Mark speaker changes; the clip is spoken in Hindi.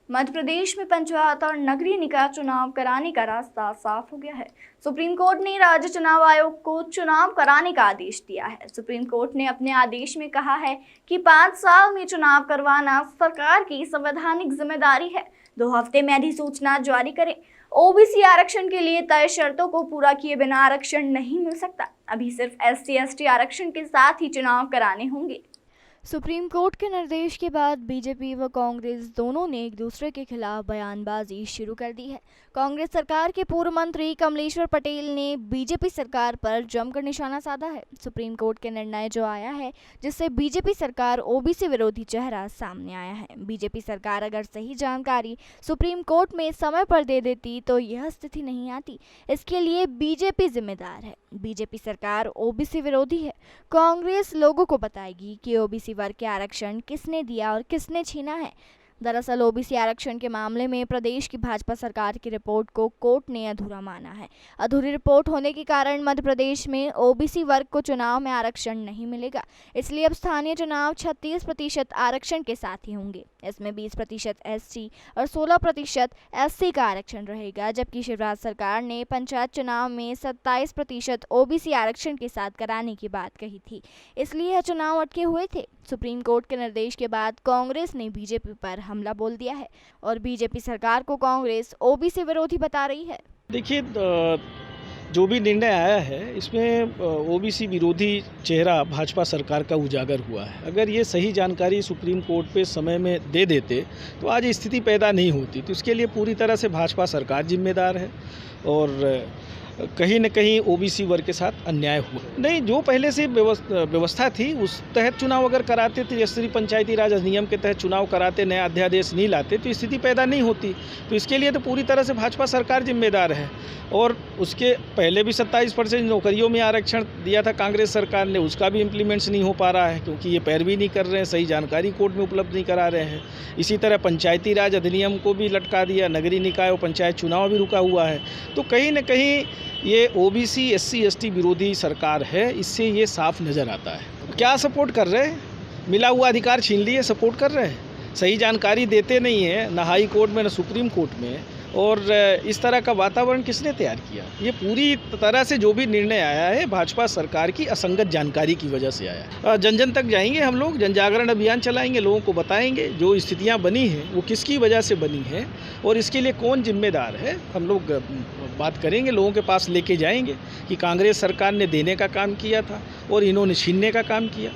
Speaker 1: मध्य प्रदेश में पंचायत और नगरीय निकाय चुनाव कराने का रास्ता साफ हो गया है। सुप्रीम कोर्ट ने राज्य चुनाव आयोग को चुनाव कराने का आदेश दिया है। सुप्रीम कोर्ट ने अपने आदेश में कहा है कि 5 साल में चुनाव करवाना सरकार की संवैधानिक जिम्मेदारी है। 2 हफ्ते में अधिसूचना जारी करें। ओबीसी आरक्षण के लिए तय शर्तों को पूरा किए बिना आरक्षण नहीं मिल सकता। अभी सिर्फ SC/ST आरक्षण के साथ ही चुनाव कराने होंगे।
Speaker 2: सुप्रीम कोर्ट के निर्देश के बाद बीजेपी व कांग्रेस दोनों ने एक दूसरे के खिलाफ बयानबाजी शुरू कर दी है। कांग्रेस सरकार के पूर्व मंत्री कमलेश्वर पटेल ने बीजेपी सरकार पर जमकर निशाना साधा है। सुप्रीम कोर्ट के निर्णय जो आया है, जिससे बीजेपी सरकार ओबीसी विरोधी चेहरा सामने आया है। बीजेपी सरकार अगर सही जानकारी सुप्रीम कोर्ट में समय पर दे देती तो यह स्थिति नहीं आती। इसके लिए बीजेपी जिम्मेदार है। बीजेपी सरकार ओबीसी विरोधी है। कांग्रेस लोगों को बताएगी कि ओबीसी वर्ग के आरक्षण किसने दिया और किसने छीना है। दरअसल ओबीसी आरक्षण के मामले में प्रदेश की भाजपा सरकार की रिपोर्ट को कोर्ट ने अधूरा माना है। अधूरी रिपोर्ट होने के कारण मध्य प्रदेश में ओबीसी वर्ग को चुनाव में आरक्षण नहीं मिलेगा। इसलिए अब स्थानीय चुनाव 36% आरक्षण के साथ ही होंगे। इसमें 20% SC और 16% SC का आरक्षण रहेगा, जबकि शिवराज सरकार ने पंचायत चुनाव में 27% ओबीसी आरक्षण के साथ कराने की बात कही थी। इसलिए यह चुनाव अटके हुए थे। सुप्रीम कोर्ट के निर्देश के बाद कांग्रेस ने बीजेपी पर हमला बोल दिया है और बीजेपी सरकार को कांग्रेस ओबीसी विरोधी बता रही है।
Speaker 3: देखिए, जो भी निर्णय आया है इसमें ओबीसी विरोधी चेहरा भाजपा सरकार का उजागर हुआ है। अगर ये सही जानकारी सुप्रीम कोर्ट पे समय में दे देते तो आज स्थिति पैदा नहीं होती। तो इसके लिए पूरी तरह से भाजपा सरकार जिम्मेदार है और कहीं न कहीं ओबीसी वर्ग के साथ अन्याय हुआ। नहीं, जो पहले से व्यवस्था थी उस तहत चुनाव अगर कराते थे, जैसे पंचायती राज अधिनियम के तहत चुनाव कराते, नया अध्यादेश नहीं लाते तो स्थिति पैदा नहीं होती। तो इसके लिए तो पूरी तरह से भाजपा सरकार जिम्मेदार है। और उसके पहले भी 27% नौकरियों में आरक्षण दिया था कांग्रेस सरकार ने, उसका भी इम्प्लीमेंट्स नहीं हो पा रहा है क्योंकि ये पैरवी नहीं कर रहे हैं, सही जानकारी कोर्ट में उपलब्ध नहीं करा रहे हैं। इसी तरह पंचायती राज अधिनियम को भी लटका दिया, नगरीय निकाय और पंचायत चुनाव भी रुका हुआ है। तो कहीं न कहीं ये ओबीसी SC/ST विरोधी सरकार है, इससे ये साफ नज़र आता है। क्या सपोर्ट कर रहे हैं? मिला हुआ अधिकार छीन लिए सपोर्ट कर रहे हैं। सही जानकारी देते नहीं है, ना हाई कोर्ट में ना सुप्रीम कोर्ट में। और इस तरह का वातावरण किसने तैयार किया? ये पूरी तरह से जो भी निर्णय आया है भाजपा सरकार की असंगत जानकारी की वजह से आया है। जन जन तक जाएंगे हम लोग, जन जागरण अभियान चलाएंगे, लोगों को बताएंगे जो स्थितियां बनी हैं वो किसकी वजह से बनी है और इसके लिए कौन जिम्मेदार है। हम लोग बात करेंगे, लोगों के पास लेके जाएंगे कि कांग्रेस सरकार ने देने का काम किया था और इन्होंने छीनने का काम किया।